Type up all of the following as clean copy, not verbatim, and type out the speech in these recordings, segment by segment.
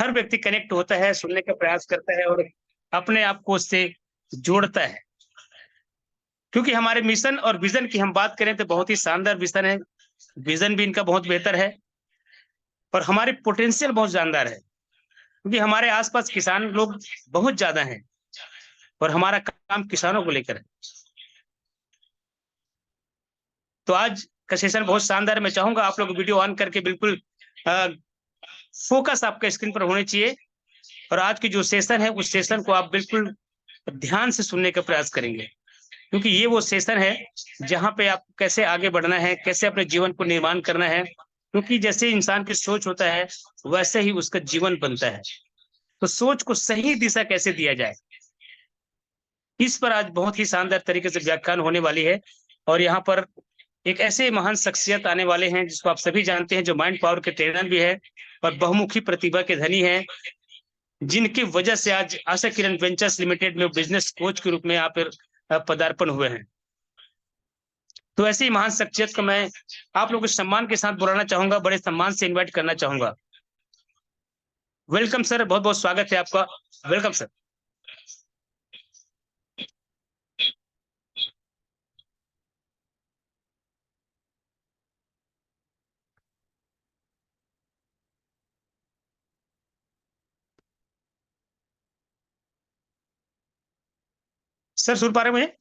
हर व्यक्ति कनेक्ट होता है, सुनने का प्रयास करता है और अपने आप को उससे जोड़ता है। क्योंकि हमारे मिशन और विज़न की हम बात करें तो बहुत ही शानदार विज़न है। विज़न भी इनका बहुत बेहतर है और हमारे पोटेंशियल बहुत शानदार है। क्योंकि हमारे आस-पास किसान लोग बहुत ज़्यादा हैं और हमारा काम किसानों को लेकर है। तो आज का सेशन बहुत शानदार है। मैं चाहूँगा आप लोग वीडियो ऑन करके बिल्कुल अ, फ़ोकस आपका स्क्रीन पर होनी चाहिए और आज की जो सेशन है, उस सेशन को आप बिल्कुल ध्यान से सुनने का प्रयास करेंगे। क्योंकि ये वो सेशन है, जहाँ पे आप कैसे आगे बढ़ना है, कैसे अपने जीवन को निर्माण करना है। क्योंकि जैसे इंसान की सोच होता है, वैसे ही उसका जीवन बनता है। तो सोच को सही दिशा कैसे दिया जाए, इस पर आज बहुत ही शानदार तरीके से व्याख्यान होने वाली है और यहाँ पर एक ऐसे महान शख्सियत आने वाले हैं, जिसको आप सभी जानते हैं, जो माइंड पावर के ट्रेनर भी है और बहुमुखी प्रतिभा के धनी हैं, जिनकी वजह से आज आशा किरण वेंचर्स लिमिटेड में बिज़नेस कोच के रूप में यहाँ पर पदार्पण हुए हैं। तो ऐसी ही महान शख्सियत को मैं आप लोगों को सम्मान के साथ बुलाना चाहूँगा, बड़े सम्मान से इनवाइट करना चाहूँगा। वेलकम सर, बहुत-बहुत स्वागत है आपका। Welcome sir. सर सुन पा रहे हैं मुझे?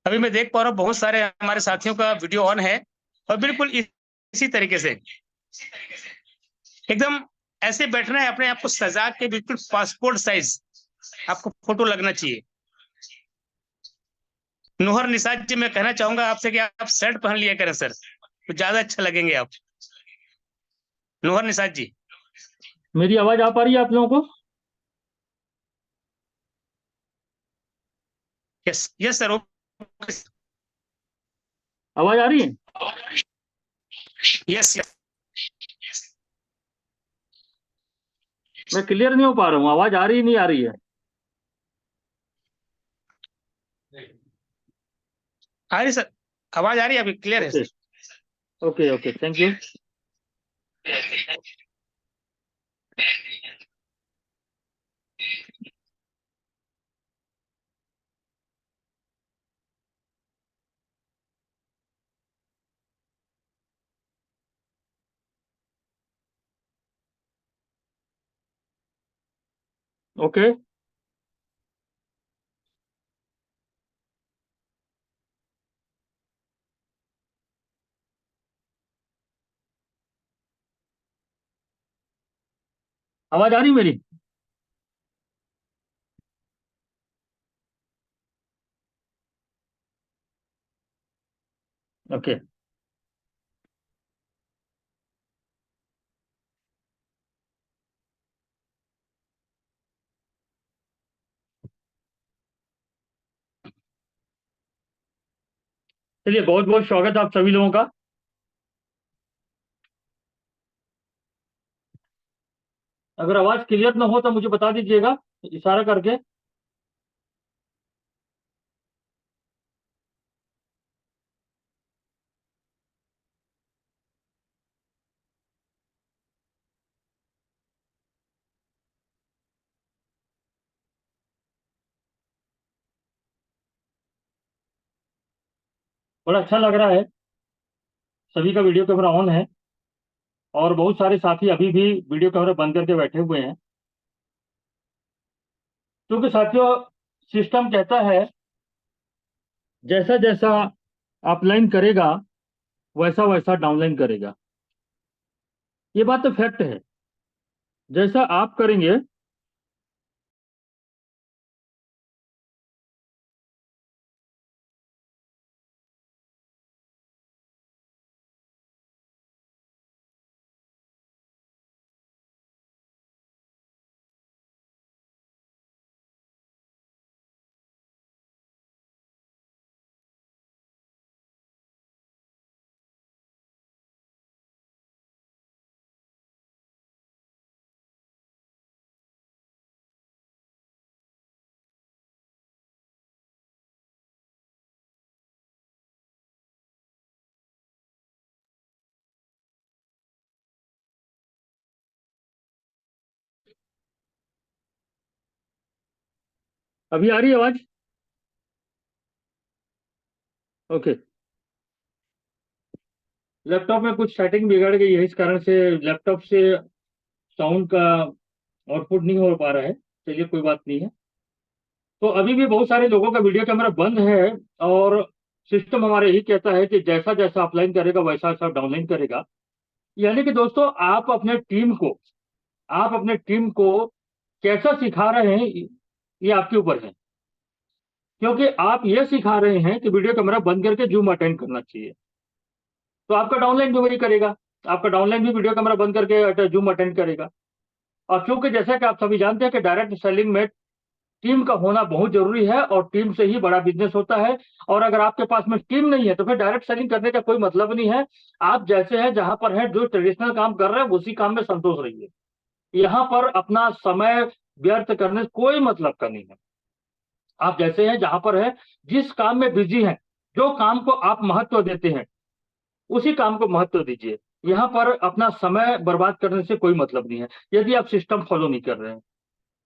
अभी मैं देख पा रहा हूँ बहुत सारे हमारे साथियों का वीडियो ऑन है और बिल्कुल इसी तरीके से एकदम ऐसे बैठना है, अपने आप को सजा के बिल्कुल पासपोर्ट साइज आपको फोटो लगना चाहिए। नोहर निषाद जी, मैं कहना चाहूंगा आपसे कि आप शर्ट पहन लिया करें सर, तो ज्यादा अच्छा लगेंगे आप। नोहर निषाद जी। मेरी आवाज आ पा रही है आप लोगों को? Yes yes sir, okay. आवाज आ रही है? Yes yes. मैं क्लियर नहीं हो पा रहा हूँ, आवाज आ रही नहीं आ रही है? आ रही सर, आवाज आ रही है, अभी क्लियर है okay sir. Okay okay, thank you. Okay, आवाज आ रही मेरी? ओके, चलिए बहुत बहुत स्वागत है आप सभी लोगों का। अगर आवाज क्लियर ना हो तो मुझे बता दीजिएगा इशारा करके। बड़ा अच्छा लग रहा है, सभी का वीडियो कैमरा ऑन है और बहुत सारे साथी अभी भी वीडियो कैमरा बंद करके बैठे हुए हैं। क्योंकि साथियों, सिस्टम कहता है जैसा जैसा अपलाइन करेगा वैसा वैसा डाउनलाइन करेगा। ये बात तो फैक्ट है। जैसा आप करेंगे अभी आ रही है आवाज? ओके। लैपटॉप में कुछ सेटिंग बिगड़ गई है, इस कारण से लैपटॉप से साउंड का आउटपुट नहीं हो पा रहा है। चलिए, कोई बात नहीं है। तो अभी भी बहुत सारे लोगों का वीडियो कैमरा बंद है, और सिस्टम हमारे यही कहता है कि जैसा जैसा अपलाइन करेगा वैसा वैसा डाउनलाइन करेगा। यानी कि दोस्तों, आप अपने टीम को कैसा सिखा रहे हैं, ये आपके ऊपर है। क्योंकि आप ये सिखा रहे हैं कि वीडियो कैमरा बंद करके जूम अटेंड करना चाहिए, तो आपका डाउनलाइन भी वही करेगा। आपका डाउनलाइन भी वीडियो कैमरा बंद करके जूम अटेंड करेगा। और चूंकि जैसा कि आप सभी जानते हैं कि डायरेक्ट सेलिंग में टीम का होना बहुत जरूरी है, और टीम से ही बड़ा बिजनेस होता है। और अगर आपके पास में टीम नहीं है तो फिर डायरेक्ट सेलिंग करने का कोई मतलब नहीं है। आप जैसे हैं, जहां पर हैं, जो ट्रेडिशनल काम कर रहे हैं उसी काम में संतोष रहिए। यहाँ पर अपना समय व्यर्थ करने से कोई मतलब का नहीं है। आप जैसे हैं, जहां पर है, जिस काम में बिजी हैं, जो काम को आप महत्व देते हैं उसी काम को महत्व दीजिए। यहाँ पर अपना समय बर्बाद करने से कोई मतलब नहीं है, यदि आप सिस्टम फॉलो नहीं कर रहे हैं।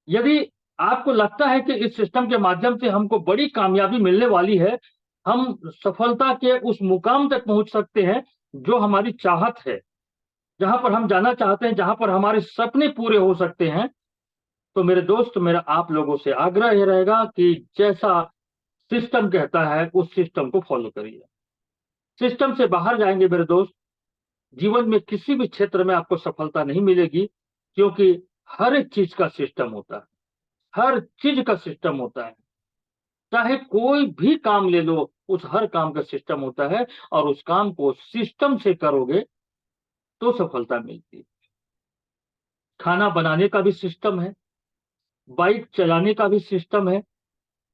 यदि आपको लगता है कि इस सिस्टम के माध्यम से हमको बड़ी कामयाबी मिलने वाली है, हम सफलता के उस मुकाम तक पहुंच सकते हैं जो हमारी चाहत है, जहां पर हम जाना चाहते हैं, जहां पर हमारे सपने पूरे हो सकते हैं, तो मेरे दोस्त, मेरा आप लोगों से आग्रह ये रहेगा कि जैसा सिस्टम कहता है उस सिस्टम को फॉलो करिए। सिस्टम से बाहर जाएंगे मेरे दोस्त, जीवन में किसी भी क्षेत्र में आपको सफलता नहीं मिलेगी, क्योंकि हर एक चीज का सिस्टम होता है। हर चीज का सिस्टम होता है। चाहे कोई भी काम ले लो, उस हर काम का सिस्टम होता है, और उस काम को सिस्टम से करोगे तो सफलता मिलती है। खाना बनाने का भी सिस्टम है, बाइक चलाने का भी सिस्टम है,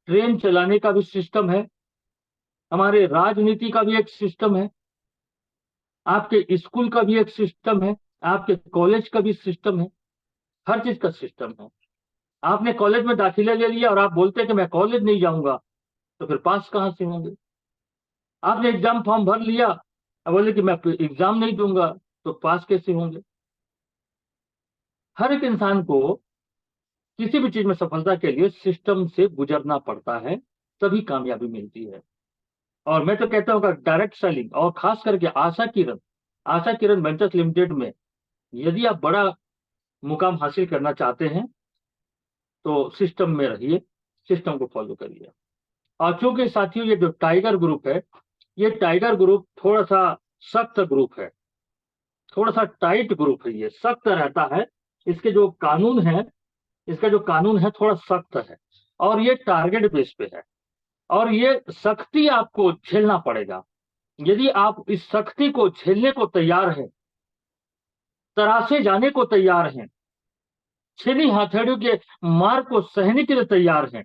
ट्रेन चलाने का भी सिस्टम है, हमारे राजनीति का भी एक सिस्टम है, आपके स्कूल का भी एक सिस्टम है, आपके कॉलेज का भी सिस्टम है। हर चीज का सिस्टम है। आपने कॉलेज में दाखिला ले लिया और आप बोलते हैं कि मैं कॉलेज नहीं जाऊंगा, तो फिर पास कहां से होंगे? आपने एग्जाम फॉर्म भर लिया और बोले कि मैं एग्जाम नहीं दूंगा, तो पास कैसे होंगे? हर एक इंसान को किसी भी चीज में सफलता के लिए सिस्टम से गुजरना पड़ता है, तभी कामयाबी मिलती है। और मैं तो कहता हूँ कि डायरेक्ट सेलिंग, और खास करके आशा किरण वेंचर्स लिमिटेड में यदि आप बड़ा मुकाम हासिल करना चाहते हैं तो सिस्टम में रहिए, सिस्टम को फॉलो करिए। और चूंकि साथियों, ये जो टाइगर ग्रुप है, ये टाइगर ग्रुप थोड़ा सा सख्त ग्रुप है, थोड़ा सा टाइट ग्रुप है, ये सख्त रहता है। इसके जो कानून है इसका जो कानून है थोड़ा सख्त है, और ये टारगेट बेस पे है, और ये सख्ती आपको झेलना पड़ेगा। यदि आप इस सख्ती को झेलने को तैयार हैं, तरासे जाने को तैयार हैं, छीनी हथेलियों के मार को सहने के लिए तैयार हैं,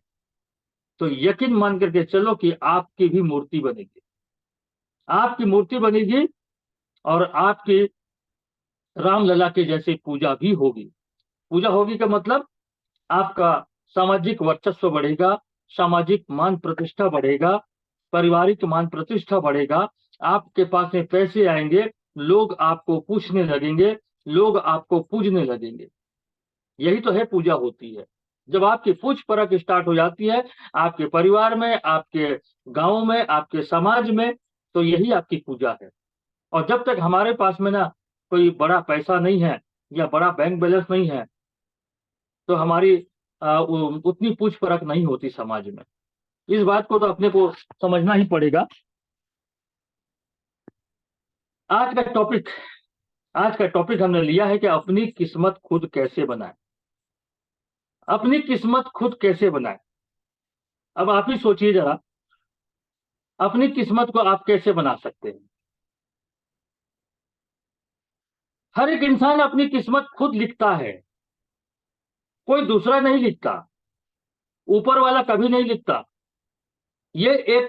तो यकीन मान करके चलो कि आपकी भी मूर्ति बनेगी। आपकी मूर्ति बनेगी, और आपकी रामलला के जैसे पूजा भी होगी। पूजा होगी का मतलब आपका सामाजिक वर्चस्व बढ़ेगा, सामाजिक मान प्रतिष्ठा बढ़ेगा, पारिवारिक मान प्रतिष्ठा बढ़ेगा। आपके पास में पैसे आएंगे, लोग आपको पूछने लगेंगे, लोग आपको पूजने लगेंगे। यही तो है, पूजा होती है। जब आपकी पूछ परख स्टार्ट हो जाती है, आपके परिवार में, आपके गांव में, आपके समाज में, तो यही आपकी पूजा है। और जब तक हमारे पास में ना कोई बड़ा पैसा नहीं है, या बड़ा बैंक बैलेंस नहीं है, तो हमारी उतनी पूछ परख नहीं होती समाज में। इस बात को तो अपने को समझना ही पड़ेगा। आज का टॉपिक आज का टॉपिक हमने लिया है कि अपनी किस्मत खुद कैसे बनाए। अपनी किस्मत खुद कैसे बनाए। अब आप ही सोचिए जरा, अपनी किस्मत को आप कैसे बना सकते हैं? हर एक इंसान अपनी किस्मत खुद लिखता है, कोई दूसरा नहीं लिखता, ऊपर वाला कभी नहीं लिखता। ये एक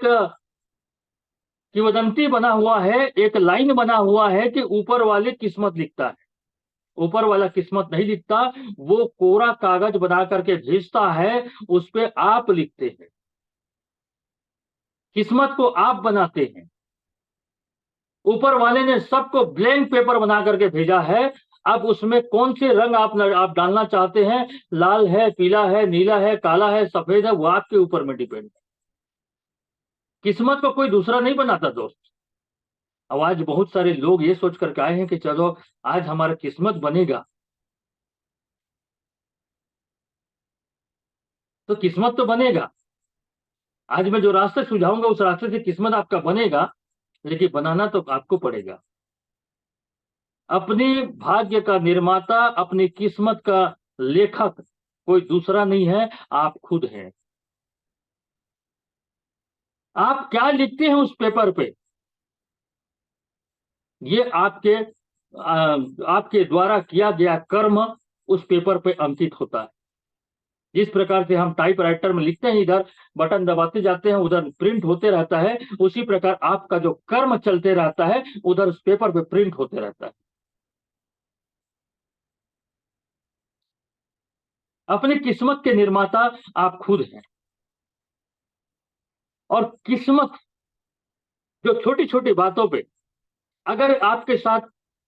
किंवदंती बना हुआ है, एक लाइन बना हुआ है कि ऊपर वाले किस्मत लिखता है। ऊपर वाला किस्मत नहीं लिखता, वो कोरा कागज बना करके भेजता है, उस पे आप लिखते हैं। किस्मत को आप बनाते हैं। ऊपर वाले ने सबको ब्लैंक पेपर बना करके भेजा है, अब उसमें कौन से रंग आप डालना चाहते हैं, लाल है, पीला है, नीला है, काला है, सफेद है, वो आपके ऊपर में डिपेंड है। किस्मत को कोई दूसरा नहीं बनाता दोस्त। अब आज बहुत सारे लोग ये सोच करके आए हैं कि चलो आज हमारा किस्मत बनेगा, तो किस्मत तो बनेगा। आज मैं जो रास्ते सुझाऊंगा उस रास्ते से किस्मत आपका बनेगा, लेकिन बनाना तो आपको पड़ेगा। अपने भाग्य का निर्माता, अपनी किस्मत का लेखक कोई दूसरा नहीं है, आप खुद हैं। आप क्या लिखते हैं उस पेपर पे, ये आपके द्वारा किया गया कर्म उस पेपर पे अंकित होता है। जिस प्रकार से हम टाइपराइटर में लिखते हैं, इधर बटन दबाते जाते हैं, उधर प्रिंट होते रहता है, उसी प्रकार आपका जो कर्म चलते रहता है उधर उस पेपर पे प्रिंट होते रहता है। अपनी किस्मत के निर्माता आप खुद हैं। और किस्मत जो छोटी छोटी बातों पे, अगर आपके साथ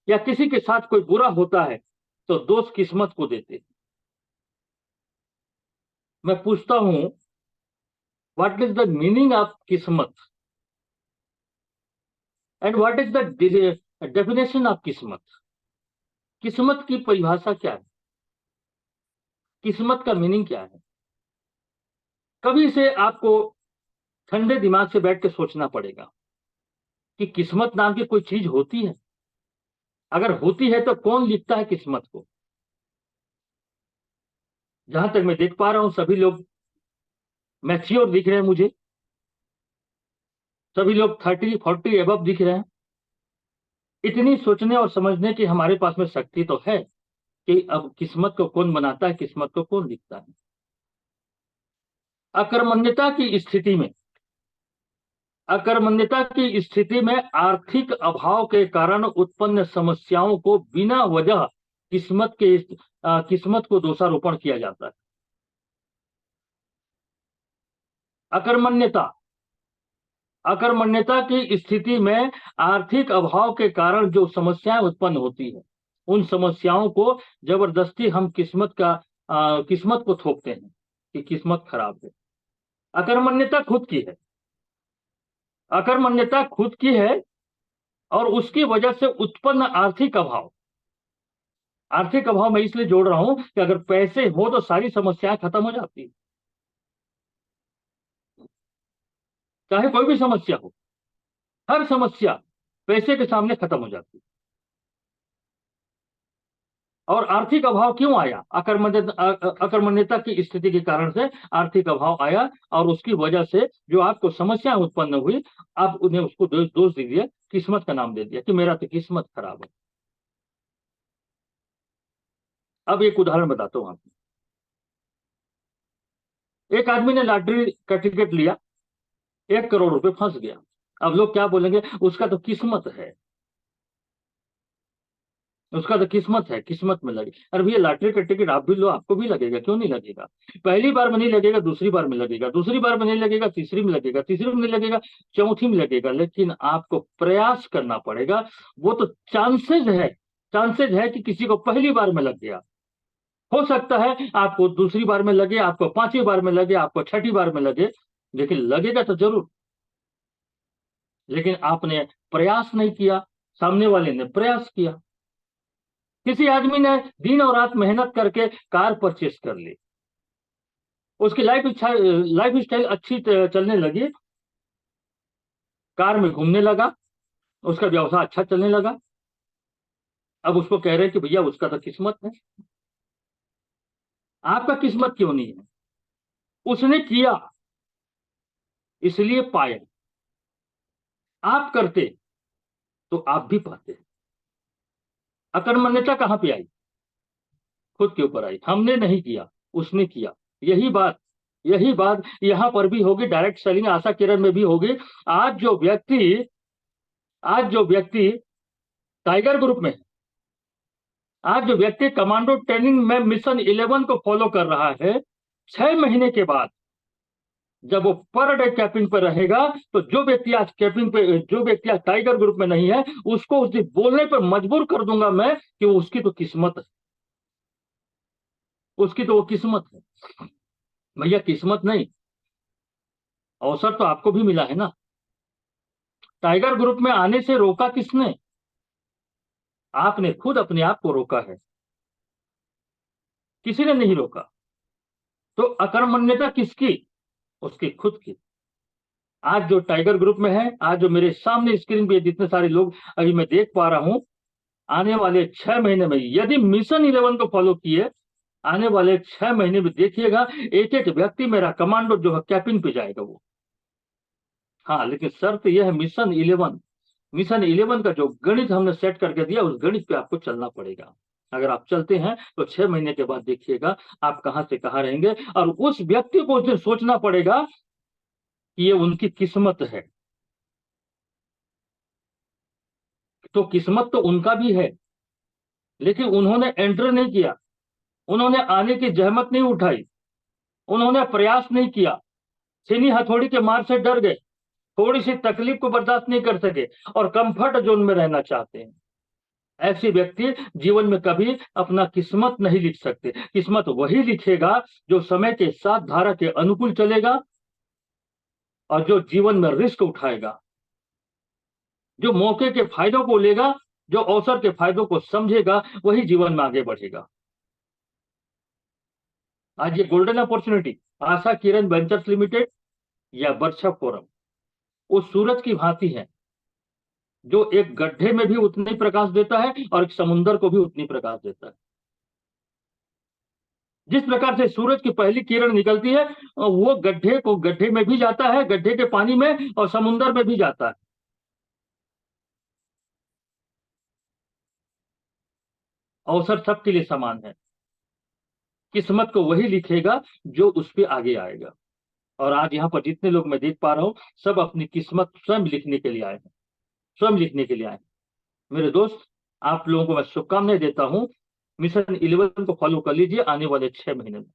या किसी के साथ कोई बुरा होता है तो दोष किस्मत को देते हैं। मैं पूछता हूं, what is the meaning of किस्मत and what is the definition of किस्मत? किस्मत की परिभाषा क्या है, किस्मत का मीनिंग क्या है? कभी से आपको ठंडे दिमाग से बैठ के सोचना पड़ेगा कि किस्मत नाम की कोई चीज होती है। अगर होती है तो कौन लिखता है किस्मत को? जहां तक मैं देख पा रहा हूं सभी लोग मैच्योर दिख रहे हैं मुझे, सभी लोग 30-40 एबव दिख रहे हैं। इतनी सोचने और समझने की हमारे पास में शक्ति तो है कि अब किस्मत को कौन बनाता है, किस्मत को कौन लिखता है। अकर्मण्यता की स्थिति में, अकर्मण्यता की स्थिति में आर्थिक अभाव के कारण उत्पन्न समस्याओं को बिना वजह किस्मत को दोषारोपण किया जाता है। अकर्मण्यता, अकर्मण्यता की स्थिति में आर्थिक अभाव के कारण जो समस्याएं उत्पन्न होती है, उन समस्याओं को जबरदस्ती हम किस्मत को थोपते हैं कि किस्मत खराब है। अकर्मण्यता खुद की है, अकर्मण्यता खुद की है, और उसकी वजह से उत्पन्न आर्थिक अभाव, आर्थिक अभाव मैं इसलिए जोड़ रहा हूं कि अगर पैसे हो तो सारी समस्याएं खत्म हो जाती है, चाहे कोई भी समस्या हो, हर समस्या पैसे के सामने खत्म हो जाती है। और आर्थिक अभाव क्यों आया? अकर्मण्यता की स्थिति के कारण से आर्थिक अभाव आया, और उसकी वजह से जो आपको समस्या उत्पन्न हुई, आप उन्हें उसको दोष दे दिया, किस्मत का नाम दे दिया कि मेरा तो किस्मत खराब है। अब एक उदाहरण बताता हूं आपको। एक आदमी ने लॉटरी का टिकट लिया, 1 करोड़ रुपए फंस गया। अब लोग क्या बोलेंगे, उसका तो किस्मत है, उसका तो किस्मत है, किस्मत में लगी। अरे भैया लॉटरी का टिकट आप भी लो, आपको भी लगेगा, क्यों नहीं लगेगा? पहली बार में नहीं लगेगा, दूसरी बार में लगेगा, दूसरी बार में नहीं लगेगा, तीसरी में लगेगा, तीसरी में नहीं लगेगा, चौथी में लगेगा, लेकिन आपको प्रयास करना पड़ेगा। वो तो चांसेज है, चांसेज है कि किसी को पहली बार में लग गया, हो सकता है आपको दूसरी बार में लगे, आपको पांचवी बार में लगे, आपको छठी बार में लगे, लेकिन लगेगा तो जरूर। लेकिन आपने प्रयास नहीं किया, सामने वाले ने प्रयास किया। किसी आदमी ने दिन और रात मेहनत करके कार परचेस कर ली, उसकी लाइफ स्टाइल अच्छी चलने लगी, कार में घूमने लगा, उसका व्यवसाय अच्छा चलने लगा। अब उसको कह रहे हैं कि भैया उसका तो किस्मत है। आपका किस्मत क्यों नहीं है? उसने किया इसलिए पाया। आप करते तो आप भी पाते। अकर्मण्यता कहां पे आई? खुद के ऊपर आई। हमने नहीं किया, उसने किया। यही बात, यही बात यहां पर भी होगी, डायरेक्ट सेलिंग आशा किरण में भी होगी। आज जो व्यक्ति आज जो व्यक्ति टाइगर ग्रुप में है, आज जो व्यक्ति कमांडो ट्रेनिंग में मिशन 11 को फॉलो कर रहा है, 6 महीने के बाद जब वो पर डे कैपिंग पर रहेगा तो जो व्यक्ति आज कैपिंग पे, जो व्यक्ति आज टाइगर ग्रुप में नहीं है, उसको उस दिन बोलने पर मजबूर कर दूंगा मैं कि वो उसकी तो किस्मत है, उसकी तो वो किस्मत है। भैया किस्मत नहीं, अवसर तो आपको भी मिला है ना। टाइगर ग्रुप में आने से रोका किसने? आपने खुद अपने आप को रोका है, किसी ने नहीं रोका। तो अकर्मण्यता किसकी? उसकी खुद की। आज जो टाइगर ग्रुप में है, आज जो मेरे सामने स्क्रीन पे जितने सारे लोग अभी मैं देख पा रहा हूं, आने वाले 6 महीने में यदि मिशन 11 को फॉलो किए, आने वाले 6 महीने में देखिएगा एक एक व्यक्ति मेरा कमांडो जो है कैपिंग पे जाएगा वो। हाँ, लेकिन शर्त यह है मिशन 11, मिशन 11 का जो गणित हमने सेट करके दिया, उस गणित पे आपको चलना पड़ेगा। अगर आप चलते हैं तो 6 महीने के बाद देखिएगा आप कहां से कहां रहेंगे। और उस व्यक्ति को उस दिन सोचना पड़ेगा कि ये उनकी किस्मत है। तो किस्मत तो उनका भी है, लेकिन उन्होंने एंटर नहीं किया, उन्होंने आने की जहमत नहीं उठाई, उन्होंने प्रयास नहीं किया, सीनी हथौड़ी के मार से डर गए, थोड़ी सी तकलीफ को बर्दाश्त नहीं कर सके और कंफर्ट जोन में रहना चाहते हैं। ऐसे व्यक्ति जीवन में कभी अपना किस्मत नहीं लिख सकते। किस्मत वही लिखेगा जो समय के साथ धारा के अनुकूल चलेगा और जो जीवन में रिस्क उठाएगा, जो मौके के फायदों को लेगा, जो अवसर के फायदों को समझेगा, वही जीवन में आगे बढ़ेगा। आज ये golden opportunity Asha Kiran ventures limited या वर्कशॉप फोरम उस सूरज की भांति है जो एक गड्ढे में भी उतनी प्रकाश देता है और एक समुंदर को भी उतनी प्रकाश देता है। जिस प्रकार से सूरज की पहली किरण निकलती है, वो गड्ढे में भी जाता है, गड्ढे के पानी में, और समुंदर में भी जाता है। अवसर सबके लिए समान है, किस्मत को वही लिखेगा जो उस पर आगे आएगा। और आज यहाँ पर जितने लोग मैं देख पा रहा हूं, सब अपनी किस्मत स्वयं लिखने के लिए आए हैं, स्वयं लिखने के लिए आए हैं। मेरे दोस्त, आप लोगों को मैं शुभकामनाएं देता हूं। मिशन 11 को फॉलो कर लीजिए। आने वाले 6 महीने में,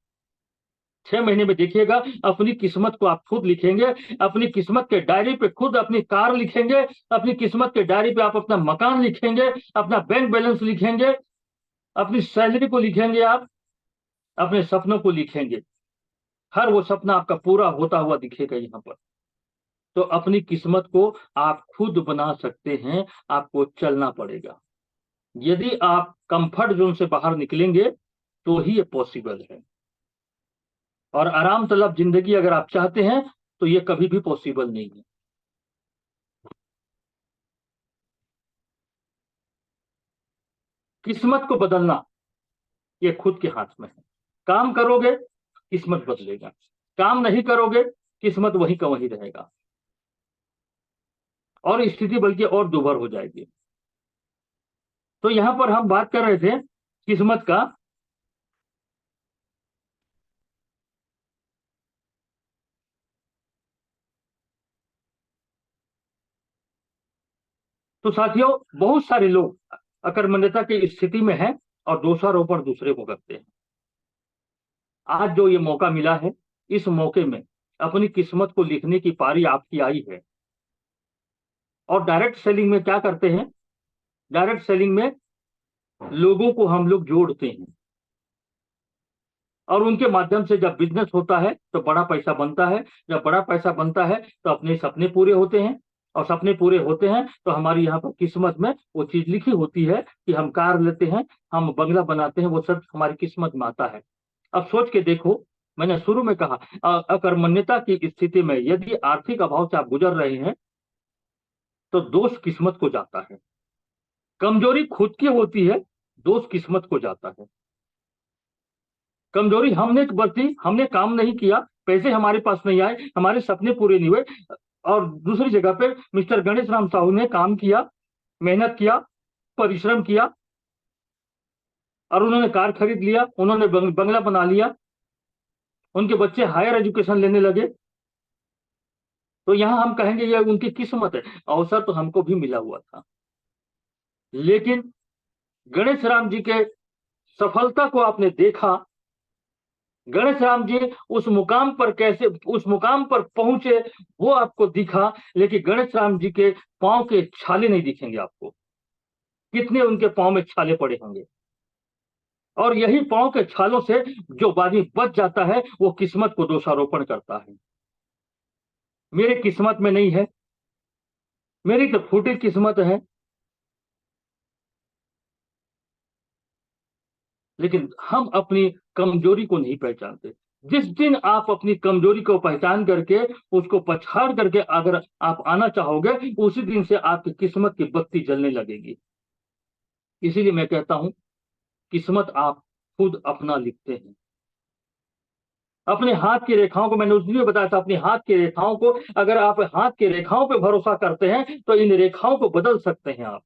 6 महीने में देखिएगा अपनी किस्मत को आप खुद लिखेंगे। अपनी किस्मत के डायरी पे खुद अपनी कार लिखेंगे, अपनी किस्मत के डायरी पे आप अपना मकान लिखेंगे, अपना बैंक बैलेंस लिखेंगे, अपनी सैलरी को लिखेंगे, आप अपने सपनों को लिखेंगे। हर वो सपना आपका पूरा होता हुआ दिखेगा यहाँ पर। तो अपनी किस्मत को आप खुद बना सकते हैं, आपको चलना पड़ेगा। यदि आप कंफर्ट जोन से बाहर निकलेंगे तो ही ये पॉसिबल है। और आराम तलब जिंदगी अगर आप चाहते हैं तो ये कभी भी पॉसिबल नहीं है। किस्मत को बदलना ये खुद के हाथ में है। काम करोगे किस्मत बदलेगा, काम नहीं करोगे किस्मत वहीं का वहीं रहेगा और स्थिति बल्कि और दुभर हो जाएगी। तो यहां पर हम बात कर रहे थे किस्मत का। तो साथियों, बहुत सारे लोग अकर्मण्यता की स्थिति में हैं और दोषारोपण दूसरे को करते हैं। आज जो ये मौका मिला है, इस मौके में अपनी किस्मत को लिखने की पारी आपकी आई है। और डायरेक्ट सेलिंग में क्या करते हैं? डायरेक्ट सेलिंग में लोगों को हम लोग जोड़ते हैं और उनके माध्यम से जब बिजनेस होता है तो बड़ा पैसा बनता है। जब बड़ा पैसा बनता है तो अपने सपने पूरे होते हैं, और सपने पूरे होते हैं तो हमारी यहाँ पर किस्मत में वो चीज लिखी होती है कि हम कार लेते हैं, हम बंगला बनाते हैं, वो सब हमारी किस्मत में आता है। अब सोच के देखो, मैंने शुरू में कहा अकर्मण्यता की स्थिति में यदि आर्थिक अभाव से आप गुजर रहे हैं तो दोष किस्मत को जाता है। कमजोरी खुद की होती है, दोष किस्मत को जाता है। कमजोरी हमने बरती, हमने काम नहीं किया, पैसे हमारे पास नहीं आए, हमारे सपने पूरे नहीं हुए। और दूसरी जगह पे मिस्टर गणेश राम साहू ने काम किया, मेहनत किया, परिश्रम किया और उन्होंने कार खरीद लिया, उन्होंने बंगला बना लिया, उनके बच्चे हायर एजुकेशन लेने लगे। तो यहां हम कहेंगे ये उनकी किस्मत है। अवसर तो हमको भी मिला हुआ था, लेकिन गणेश राम जी के सफलता को आपने देखा, गणेश राम जी उस मुकाम पर कैसे उस मुकाम पर पहुंचे वो आपको दिखा, लेकिन गणेश राम जी के पांव के छाले नहीं दिखेंगे आपको। कितने उनके पांव में छाले पड़े होंगे, और यही पांव के छालों से जो आदमी बच जाता है वो किस्मत को दोषारोपण करता है। मेरे किस्मत में नहीं है, मेरी तो फूटी किस्मत है। लेकिन हम अपनी कमजोरी को नहीं पहचानते। जिस दिन आप अपनी कमजोरी को पहचान करके उसको पछाड़ करके अगर आप आना चाहोगे, उसी दिन से आपकी किस्मत की बत्ती जलने लगेगी। इसीलिए मैं कहता हूं, किस्मत आप खुद अपना लिखते हैं। अपने हाथ की रेखाओं को, मैंने उस दिन भी बताया था, अपने हाथ की रेखाओं को अगर आप हाथ की रेखाओं पे भरोसा करते हैं तो इन रेखाओं को बदल सकते हैं आप।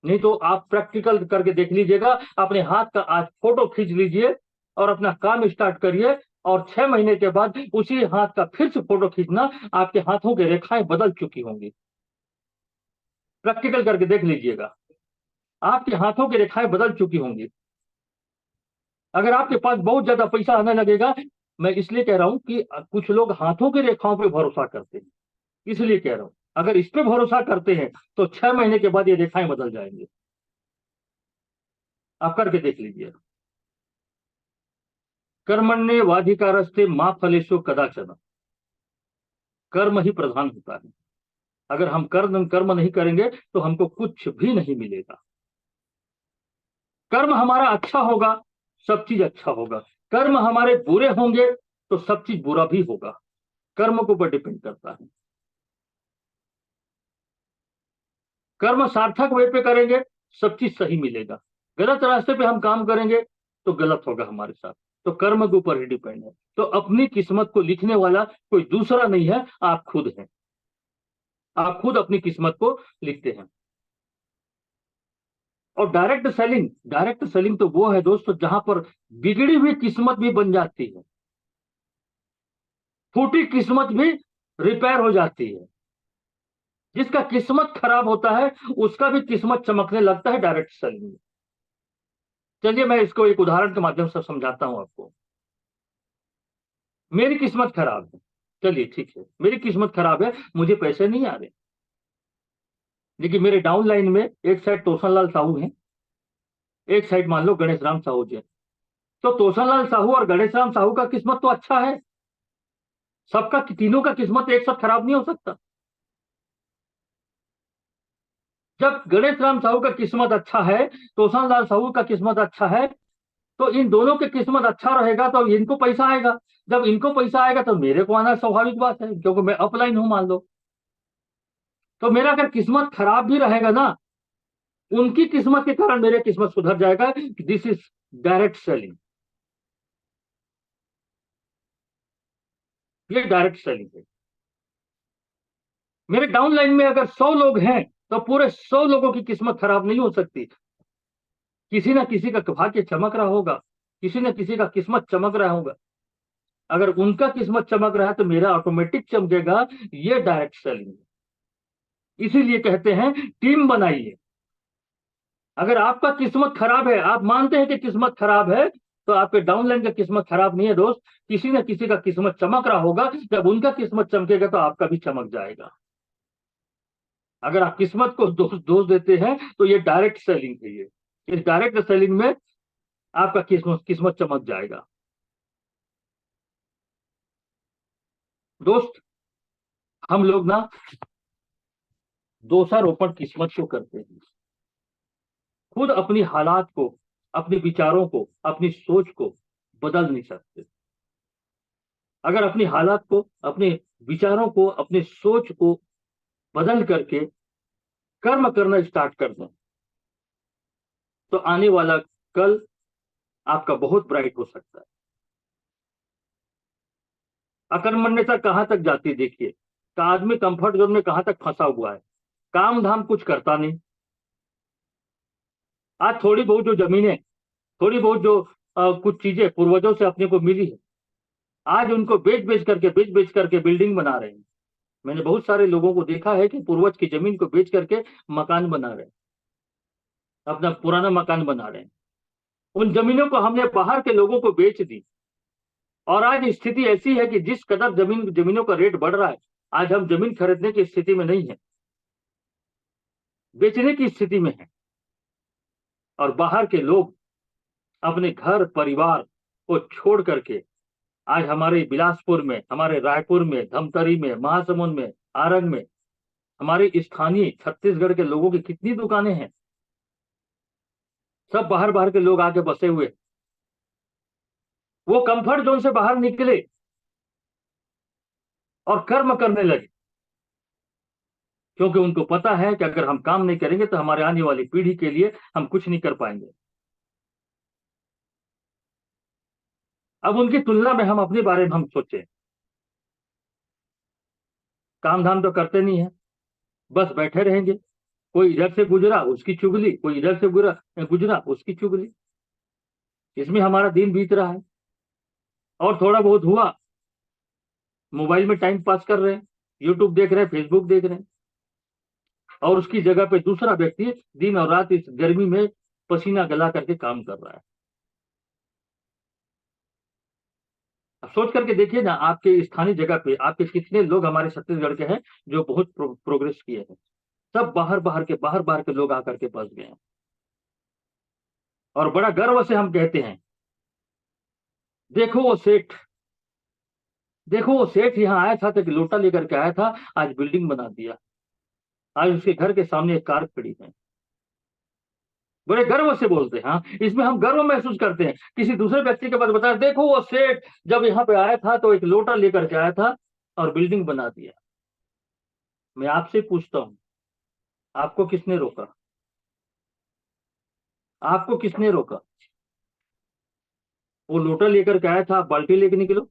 नहीं तो आप प्रैक्टिकल करके देख लीजिएगा, अपने हाथ का आज फोटो खींच लीजिए और अपना काम स्टार्ट करिए, और 6 महीने के बाद उसी हाथ का फिर से फोटो खींचना, आपके हाथों की रेखाएं बदल चुकी होंगी। प्रैक्टिकल करके देख लीजिएगा, आपके हाथों की रेखाएं बदल चुकी होंगी। अगर आपके पास बहुत ज्यादा पैसा आने लगेगा, मैं इसलिए कह रहा हूं कि कुछ लोग हाथों की रेखाओं पर भरोसा करते हैं, इसलिए कह रहा हूं अगर इस पे भरोसा करते हैं तो 6 महीने के बाद ये रेखाएं बदल जाएंगी। आप करके देख लीजिए। कर्मण्येवाधिकारस्ते मा फलेषु कदाचन। कर्म ही प्रधान होता है। अगर हम कर्म नहीं करेंगे तो हमको कुछ भी नहीं मिलेगा। कर्म हमारा अच्छा होगा, सब चीज अच्छा होगा। कर्म हमारे बुरे होंगे तो सब चीज बुरा भी होगा। कर्म के ऊपर डिपेंड करता है। कर्म सार्थक वे पे करेंगे, सब चीज सही मिलेगा। गलत रास्ते पे हम काम करेंगे तो गलत होगा हमारे साथ। तो कर्म के ऊपर ही डिपेंड है। तो अपनी किस्मत को लिखने वाला कोई दूसरा नहीं है, आप खुद हैं। आप खुद अपनी किस्मत को लिखते हैं। और डायरेक्ट सेलिंग तो वो है दोस्तों जहां पर बिगड़ी हुई किस्मत भी बन जाती है, फूटी किस्मत भी रिपेयर हो जाती है। जिसका किस्मत खराब होता है उसका भी किस्मत चमकने लगता है डायरेक्ट सेलिंग में। चलिए मैं इसको एक उदाहरण के माध्यम से समझाता हूं आपको। मेरी किस्मत खराब है, चलिए ठीक है, मेरी किस्मत खराब है, मुझे पैसे नहीं आ रहे। लेकिन मेरे डाउन लाइन में एक साइड तोसन लाल साहू है, एक साइड मान लो गणेश राम साहू जी। तो तोसन लाल साहू और गणेश राम साहू का किस्मत तो अच्छा है। सबका, तीनों का किस्मत एक साथ खराब नहीं हो सकता। जब गणेश राम साहू का किस्मत अच्छा है, तोसन लाल साहू का किस्मत अच्छा है, तो इन दोनों के किस्मत अच्छा रहेगा तो इनको पैसा आएगा। जब इनको पैसा आएगा तो मेरे को आना स्वाभाविक बात है, क्योंकि मैं अपलाइन हूं मान लो। तो मेरा अगर किस्मत खराब भी रहेगा ना, उनकी किस्मत के कारण मेरे किस्मत सुधर जाएगा। This is direct selling. ये डायरेक्ट सेलिंग है। मेरे डाउन लाइन में अगर 100 लोग हैं तो पूरे 100 लोगों की किस्मत खराब नहीं हो सकती। किसी ना किसी का भाग्य चमक रहा होगा, किसी ना किसी का किस्मत चमक रहा होगा। अगर उनका किस्मत चमक रहा है तो मेरा ऑटोमेटिक चमकेगा। ये डायरेक्ट सेलिंग है। इसीलिए कहते हैं टीम बनाइए। अगर आपका किस्मत खराब है, आप मानते हैं कि किस्मत खराब है, तो आपके डाउनलाइन का किस्मत खराब नहीं है दोस्त। किसी न किसी का किस्मत चमक रहा होगा। जब उनका किस्मत चमकेगा तो आपका भी चमक जाएगा। अगर आप किस्मत को दोष देते हैं तो ये डायरेक्ट सेलिंग है। ये इस डायरेक्ट सेलिंग में आपका किस्मत चमक जाएगा। दोस्त, हम लोग ना दोषारोपण किस्मत को करते हैं। खुद अपनी हालात को, अपने विचारों को, अपनी सोच को बदल नहीं सकते। अगर अपनी हालात को, अपने विचारों को, अपने सोच को बदल करके कर्म करना स्टार्ट कर दें तो आने वाला कल आपका बहुत ब्राइट हो सकता है। अकर्मण्यता कहां तक जाती है देखिए। का आदमी कंफर्ट जोन में कहां तक फंसा हुआ है, काम धाम कुछ करता नहीं। आज थोड़ी बहुत जो जमीनें, थोड़ी बहुत जो कुछ चीजें पूर्वजों से अपने को मिली है, आज उनको बेच बेच करके बिल्डिंग बना रहे हैं। मैंने बहुत सारे लोगों को देखा है कि पूर्वज की जमीन को बेच करके मकान बना रहे हैं, अपना पुराना मकान बना रहे हैं। उन जमीनों को हमने बाहर के लोगों को बेच दी। और आज स्थिति ऐसी है कि जिस कदर जमीनों का रेट बढ़ रहा है, आज हम जमीन खरीदने की स्थिति में नहीं है, बेचने की स्थिति में है। और बाहर के लोग अपने घर परिवार को छोड़ करके आज हमारे बिलासपुर में, हमारे रायपुर में, धमतरी में, महासमुंद में, आरंग में, हमारे स्थानीय छत्तीसगढ़ के लोगों की कितनी दुकानें हैं, सब बाहर बाहर के लोग आके बसे हुए। वो कंफर्ट जोन से बाहर निकले और कर्म करने लगे, क्योंकि उनको पता है कि अगर हम काम नहीं करेंगे तो हमारे आने वाली पीढ़ी के लिए हम कुछ नहीं कर पाएंगे। अब उनकी तुलना में हम अपने बारे में हम सोचें, काम धाम तो करते नहीं है, बस बैठे रहेंगे। कोई इधर से गुजरा उसकी चुगली, कोई इधर से गुजरा उसकी चुगली, इसमें हमारा दिन बीत रहा है। और थोड़ा बहुत हुआ, मोबाइल में टाइम पास कर रहे हैं, यूट्यूब देख रहे हैं, फेसबुक देख रहे हैं, और उसकी जगह पे दूसरा व्यक्ति दिन और रात इस गर्मी में पसीना गला करके काम कर रहा है। अब सोच करके देखिए ना, आपके स्थानीय जगह पे आपके कितने लोग हमारे छत्तीसगढ़ के हैं जो बहुत प्रोग्रेस किए हैं। सब बाहर बाहर के लोग आकर के बस गए हैं। और बड़ा गर्व से हम कहते हैं, देखो वो सेठ, देखो वो सेठ यहाँ आया था तो एक लोटा लेकर के आया था, आज बिल्डिंग बना दिया, आज उसके घर के सामने एक कार खड़ी है। बड़े गर्व से बोलते हैं। हाँ, इसमें हम गर्व महसूस करते हैं। किसी दूसरे व्यक्ति के पास बताया, देखो वो सेठ जब यहाँ पे आया था तो एक लोटा लेकर के आया था और बिल्डिंग बना दिया। मैं आपसे पूछता हूं, आपको किसने रोका? आपको किसने रोका? वो लोटा लेकर के आया था, आप बाल्टी लेके निकलो,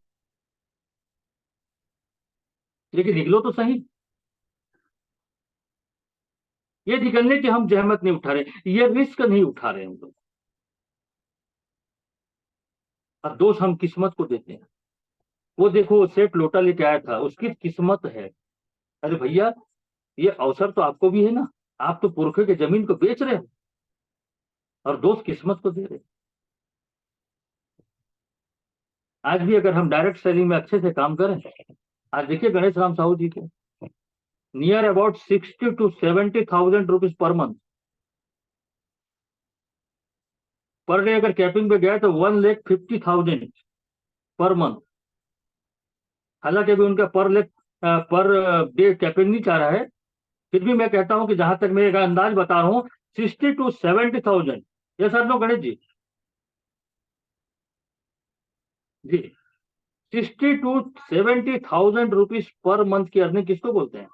लेकिन निकलो तो सही। ये निकलने की हम जहमत नहीं उठा रहे, ये रिस्क नहीं उठा रहे हम लोग, और दोष हम किस्मत को देते हैं। वो देखो वो सेठ लोटा लेके आया था, उसकी किस्मत है। अरे भैया, ये अवसर तो आपको भी है ना, आप तो पुरखे के जमीन को बेच रहे हो और दोस्त किस्मत को दे रहे हैं। आज भी अगर हम डायरेक्ट सेलिंग में अच्छे से काम करें, आज देखिए गणेश राम साहू जी के near about 60,000 to 70,000 rupees per month, per day अगर कैपिंग पे गया तो 1,50,000 पर मंथ। हालांकि अभी उनका पर डे कैपिंग नहीं चाह रहा है, फिर भी मैं कहता हूं कि जहां तक मैं एक अंदाज बता रहा हूं, 60,000 to 70,000। ये सर नो गणेश जी, जी 60,000 to 70,000 रुपीज पर मंथ की अर्निंग किसको बोलते हैं,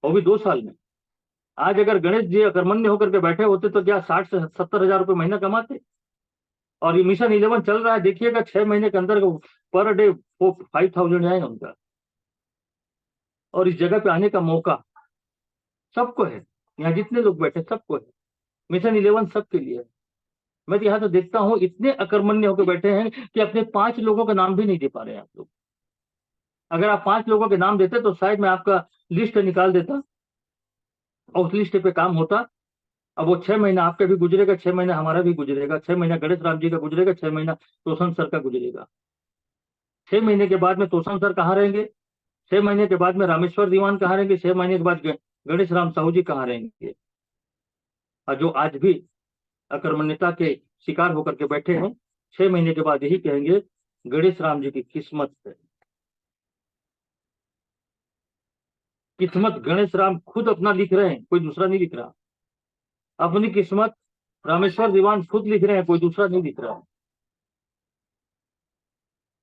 वो भी 2 साल में। आज अगर गणेश जी अकर्मण्य होकर के बैठे होते तो क्या 60 से 70 हजार रुपये महीना कमाते? और ये मिशन 11 चल रहा है, देखिएगा 6 महीने के अंदर पर डे 5,000 आएगा उनका। और इस जगह पे आने का मौका सबको है, यहाँ जितने लोग बैठे सबको है। मिशन 11 सबके लिए है। मैं तो यहाँ तो देखता हूँ इतने अकर्मण्य होकर बैठे हैं कि अपने 5 लोगों का नाम भी नहीं दे पा रहे हैं आप लोग। अगर आप 5 लोगों के नाम देते तो शायद मैं आपका लिस्ट निकाल देता और उस लिस्ट पे काम होता। अब वो 6 महीना आपका भी गुजरेगा, 6 महीना हमारा भी गुजरेगा, 6 महीना गणेश राम जी का गुजरेगा, 6 महीना तोषण सर का गुजरेगा। 6 महीने के बाद में तोषण सर कहाँ रहेंगे? 6 महीने के बाद में रामेश्वर दीवान कहाँ रहेंगे? 6 महीने के बाद गणेश राम साहू जी कहाँ रहेंगे? और जो आज भी अकर्मण्यता के शिकार होकर के बैठे हैं, 6 महीने के बाद यही कहेंगे गणेश राम जी की किस्मत है। किस्मत गणेश राम खुद अपना लिख रहे हैं, कोई दूसरा नहीं लिख रहा। अपनी किस्मत रामेश्वर दीवान खुद लिख रहे हैं, कोई दूसरा नहीं लिख रहा।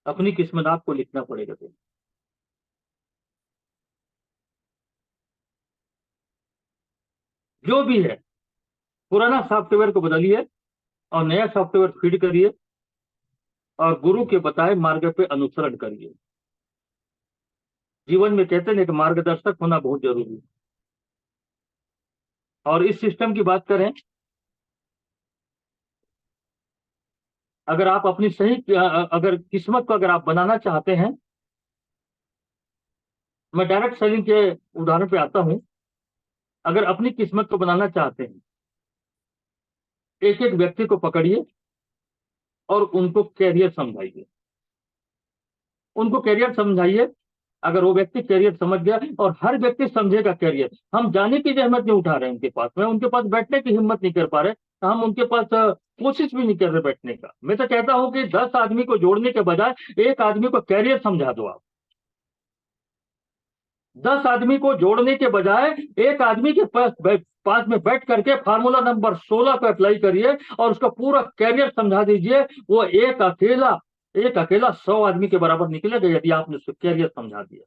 अपनी किस्मत आपको लिखना पड़ेगा। तो जो भी है, पुराना सॉफ्टवेयर को बदलिए और नया सॉफ्टवेयर फीड करिए और गुरु के बताए मार्ग पे अनुसरण करिए। जीवन में कहते हैं कि मार्गदर्शक होना बहुत जरूरी है। और इस सिस्टम की बात करें, अगर आप अपनी सही अगर किस्मत को अगर आप बनाना चाहते हैं, मैं डायरेक्ट सेलिंग के उदाहरण पे आता हूं। अगर अपनी किस्मत को बनाना चाहते हैं, एक एक व्यक्ति को पकड़िए और उनको कैरियर समझाइए। उनको कैरियर समझाइए। अगर वो व्यक्ति कैरियर समझ गया, और हर व्यक्ति समझेगा कैरियर, हम जाने की जहमत नहीं उठा रहे हैं उनके पास, मैं उनके पास बैठने की हिम्मत नहीं कर पा रहे, हम उनके पास कोशिश भी नहीं कर रहे बैठने का। मैं तो कहता हूं कि 10 आदमी को जोड़ने के बजाय एक आदमी को कैरियर समझा दो आप। 10 आदमी को जोड़ने के बजाय एक आदमी के पास में बैठ करके फार्मूला नंबर 16 को अप्लाई करिए और उसका पूरा कैरियर समझा दीजिए। वो एक अकेला 100 आदमी के बराबर निकलेगा यदि आपने उसको कैरियर समझा दिया।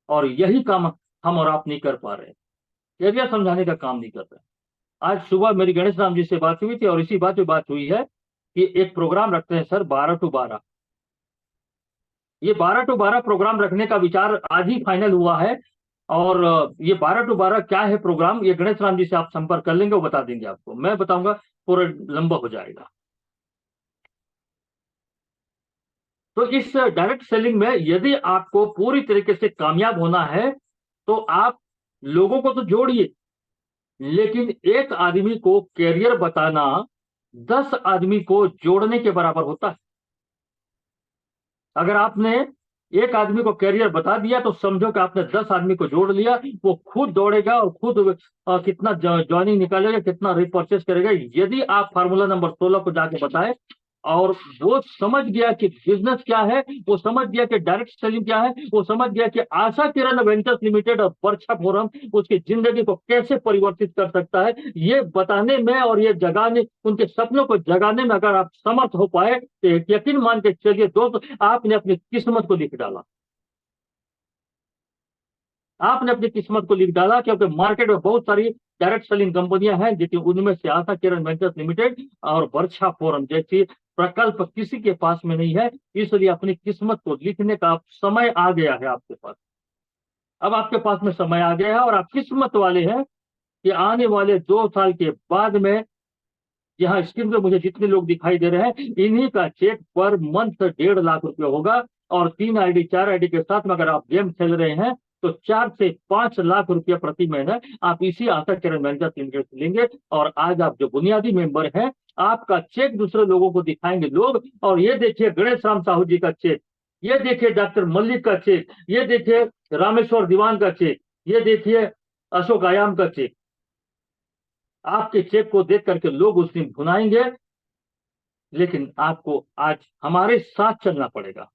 और यही काम हम और आप नहीं कर पा रहे, कैरियर समझाने का काम नहीं कर रहे। आज सुबह मेरी गणेश राम जी से बात हुई थी और इसी बात पे बात हुई है कि एक प्रोग्राम रखते हैं सर 12 to 12। ये 12 to 12 प्रोग्राम रखने का विचार आज ही फाइनल हुआ है। और ये 12 to 12 क्या है प्रोग्राम, ये गणेश राम जी से आप संपर्क कर लेंगे, वो बता देंगे आपको, मैं बताऊंगा पूरा लंबा हो जाएगा। तो इस डायरेक्ट सेलिंग में यदि आपको पूरी तरीके से कामयाब होना है तो आप लोगों को तो जोड़िए, लेकिन एक आदमी को कैरियर बताना 10 आदमी को जोड़ने के बराबर होता है। अगर आपने एक आदमी को कैरियर बता दिया तो समझो कि आपने 10 आदमी को जोड़ लिया। वो खुद दौड़ेगा और खुद कितना ज्वाइनिंग निकालेगा, कितना रिपर्चेस करेगा, यदि आप फार्मूला नंबर 16 को जाके बताए। और वो समझ गया कि बिजनेस क्या है, वो समझ गया कि डायरेक्ट सेलिंग क्या है, वो समझ गया कि आशा किरण वेंचर्स लिमिटेड और वर्कशॉप फोरम उसकी जिंदगी को कैसे परिवर्तित कर सकता है, ये बताने में और ये जगाने, उनके सपनों को जगाने में अगर आप समर्थ हो पाए तो यकीन मान के चलिए दोस्त, आपने अपनी किस्मत को लिख डाला। आपने अपनी किस्मत को लिख डाला, क्योंकि मार्केट में बहुत सारी डायरेक्ट सेलिंग कंपनियां हैं, लेकिन उनमें से आशा किरण वेंचर्स लिमिटेड और वर्षा फोरम जैसी प्रकल्प किसी के पास में नहीं है। इसलिए अपनी किस्मत को लिखने का समय आ गया है आपके पास। अब आपके पास में समय आ गया है और आप किस्मत वाले हैं कि आने वाले 2 साल के बाद में, यहाँ स्क्रीन पे मुझे जितने लोग दिखाई दे रहे हैं, इन्हीं का चेक पर मंथ 1.5 लाख होगा। और 3 आईडी 4 आईडी के साथ में अगर आप गेम खेल रहे हैं तो 4 से 5 लाख प्रति महीना आप इसी आशा किरण मैनेजर लिमिटेड से लेंगे। और आज आप जो बुनियादी मेंबर हैं, आपका चेक दूसरे लोगों को दिखाएंगे लोग, और ये देखिए गणेश राम साहू जी का चेक, ये देखिए डॉक्टर मल्लिक का चेक, ये देखिए रामेश्वर दीवान का चेक, ये देखिए अशोक आयाम का चेक। आपके चेक को देख करके लोग उस दिन भुनाएंगे, लेकिन आपको आज हमारे साथ चलना पड़ेगा।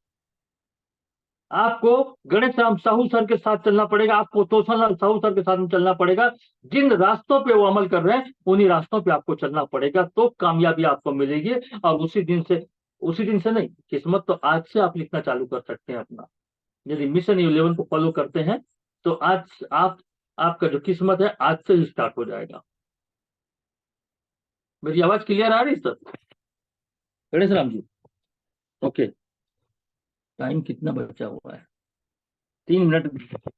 आपको गणेश राम साहू सर के साथ चलना पड़ेगा, आपको तोषण लाल साहू सर के साथ में चलना पड़ेगा। जिन रास्तों पे वो अमल कर रहे हैं उन्हीं रास्तों पे आपको चलना पड़ेगा, तो कामयाबी आपको मिलेगी। और उसी दिन से नहीं, किस्मत तो आज से आप लिखना चालू कर सकते हैं अपना। यदि मिशन 11 को फॉलो करते हैं तो आज आपका जो किस्मत है आज से ही स्टार्ट हो जाएगा। मेरी आवाज क्लियर आ रही है sir? Ganesh Ram ji, okay. Time कितना बचा हुआ है? 3 मिनट,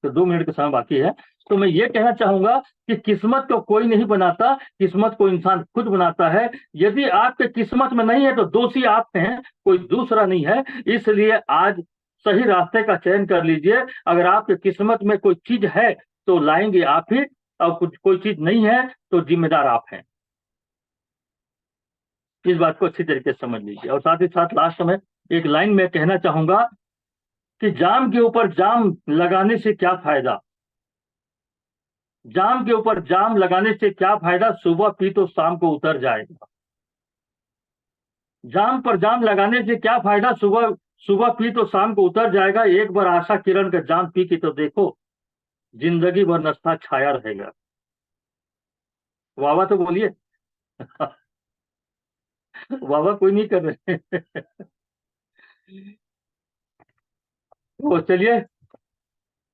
तो 2 मिनट का समय बाकी है। तो मैं ये कहना चाहूंगा कि किस्मत को कोई नहीं बनाता, किस्मत को इंसान खुद बनाता है। यदि आपके किस्मत में नहीं है तो दोषी आप हैं, कोई दूसरा नहीं है। इसलिए आज सही रास्ते का चयन कर लीजिए। अगर आपके किस्मत में कोई चीज है तो लाएंगे आप ही, और कुछ कोई चीज नहीं है तो जिम्मेदार आप हैं। इस बात को अच्छी तरीके से समझ लीजिए। और साथ ही साथ लास्ट में एक लाइन में कहना चाहूंगा कि जाम के ऊपर जाम लगाने से क्या फायदा, जाम के ऊपर जाम लगाने से क्या फायदा, सुबह पी तो शाम को उतर जाएगा। जाम पर जाम लगाने से क्या फायदा, सुबह सुबह पी तो शाम को उतर जाएगा। एक बार आशा किरण का जाम पी के तो देखो, जिंदगी भर नशा छाया रहेगा। वाह वाह तो बोलिए। वाह वाह कोई नहीं कर रहे। तो चलिए,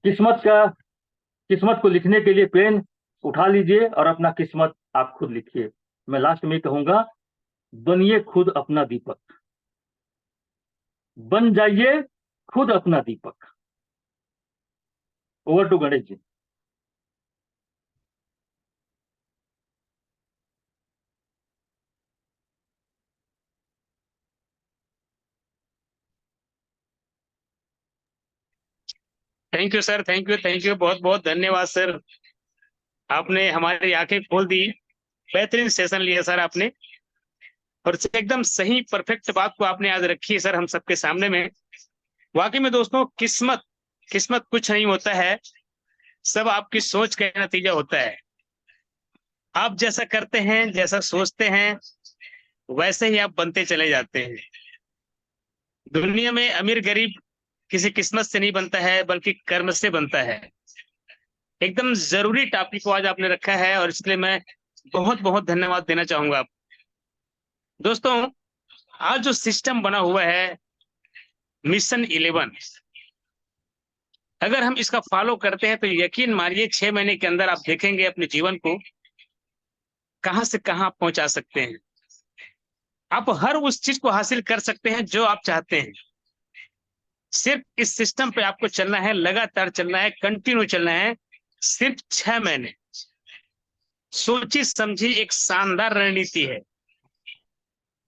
किस्मत को लिखने के लिए पेन उठा लीजिए और अपना किस्मत आप खुद लिखिए। मैं लास्ट में कहूंगा, बनिए खुद अपना दीपक, बन जाइए खुद अपना दीपक। Over to Ganesh ji. Thank you sir, thank you, बहुत बहुत धन्यवाद सर। आपने हमारी आंखें खोल दी, बेहतरीन सेशन लिया सर आपने, और एकदम सही परफेक्ट बात को आपने आज रखी है सर हम सबके सामने में। वाकई में दोस्तों, किस्मत किस्मत कुछ नहीं होता है, सब आपकी सोच का नतीजा होता है। आप जैसा करते हैं, जैसा सोचते हैं, वैसे ही आप बनते चले जाते हैं। दुनिया में अमीर गरीब किसी किस्मत से नहीं बनता है, बल्कि कर्म से बनता है। एकदम जरूरी टॉपिक को आज आपने रखा है, और इसके लिए मैं बहुत बहुत धन्यवाद देना चाहूंगा आप दोस्तों। आज जो सिस्टम बना हुआ है, मिशन 11, अगर हम इसका फॉलो करते हैं तो यकीन मानिए 6 महीने के अंदर आप देखेंगे अपने जीवन को कहां से कहां पहुंचा सकते हैं। आप हर उस चीज को हासिल कर सकते हैं जो आप चाहते हैं। सिर्फ इस सिस्टम पे आपको चलना है, लगातार चलना है, कंटिन्यू चलना है। सिर्फ 6 महीने, सोची समझी एक शानदार रणनीति है,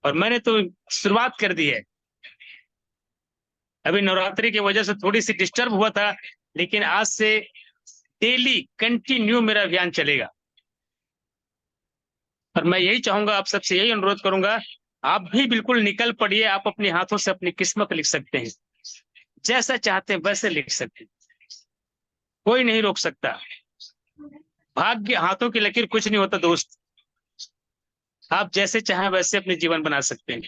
और मैंने तो शुरुआत कर दी है। अभी नवरात्रि की वजह से थोड़ी सी डिस्टर्ब हुआ था, लेकिन आज से डेली कंटिन्यू मेरा अभियान चलेगा। और मैं यही चाहूंगा, आप सबसे यही अनुरोध करूंगा, आप भी बिल्कुल निकल पड़िए। आप अपने हाथों से अपनी किस्मत लिख सकते हैं, जैसा चाहते हैं वैसे लिख सकते हैं, कोई नहीं रोक सकता। भाग्य, हाथों की लकीर कुछ नहीं होता दोस्त। आप जैसे चाहें वैसे अपने जीवन बना सकते हैं।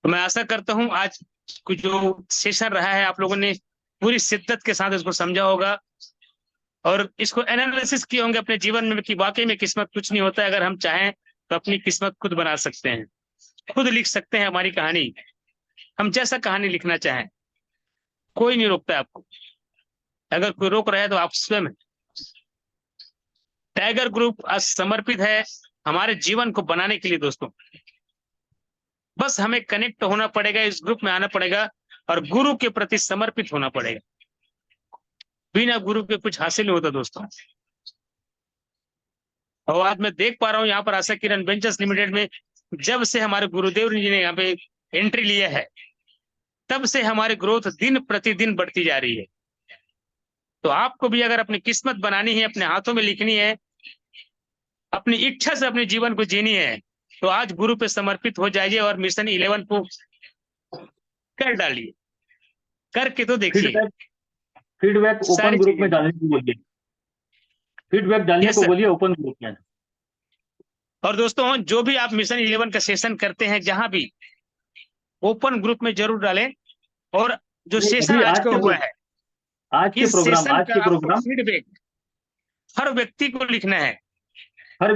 तो मैं आशा करता हूं आज कुछ जो सेशन रहा है, आप लोगों ने पूरी शिद्दत के साथ इसको समझा होगा, और इसको एनालिसिस किए होंगे अपने जीवन में कि वाकई में किस्मत कुछ नहीं होता है। अगर हम चाहें तो अपनी किस्मत खुद बना सकते हैं, खुद लिख सकते हैं हमारी कहानी। हम जैसा कहानी लिखना चाहें, कोई नहीं रोकता है आपको। अगर कोई रोक रहा है तो आप स्वयं हैं। टाइगर ग्रुप आज समर्पित है हमारे जीवन को बनाने के लिए दोस्तों। बस हमें कनेक्ट होना पड़ेगा, इस ग्रुप में आना पड़ेगा, और गुरु के प्रति समर्पित होना पड़ेगा। बिना गुरु के कुछ हासिल नहीं होता दोस्तों। और आज मैं देख पा रहा हूं यहाँ पर आशा किरण वेंचर्स लिमिटेड में, जब से हमारे गुरुदेव जी ने यहाँ पे एंट्री लिया है, तब से हमारी ग्रोथ दिन प्रतिदिन बढ़ती जा रही है। तो आपको भी अगर अपनी किस्मत बनानी है, अपने हाथों में लिखनी है, अपनी इच्छा से अपने जीवन को जीनी है, तो आज गुरु पे समर्पित हो जाइए और मिशन 11 को कर डालिए, करके तो देखिए। फीडबैक फीडबैक सारी ओपन ग्रुप चीजें। में डालने को बोलिए। फीडबैक डालने यस को सर। बोलिए ओपन ग्रुप में। और दोस्तों, जो भी आप मिशन 11 का सेशन करते हैं, जहां भी, ओपन ग्रुप में जरूर डालें। और जो नहीं, सेशन अभी आज का हुआ है, इस सेशन आज का के आपको प्रोग्राम फीडबैक हर व्यक्ति को लिखना है। हर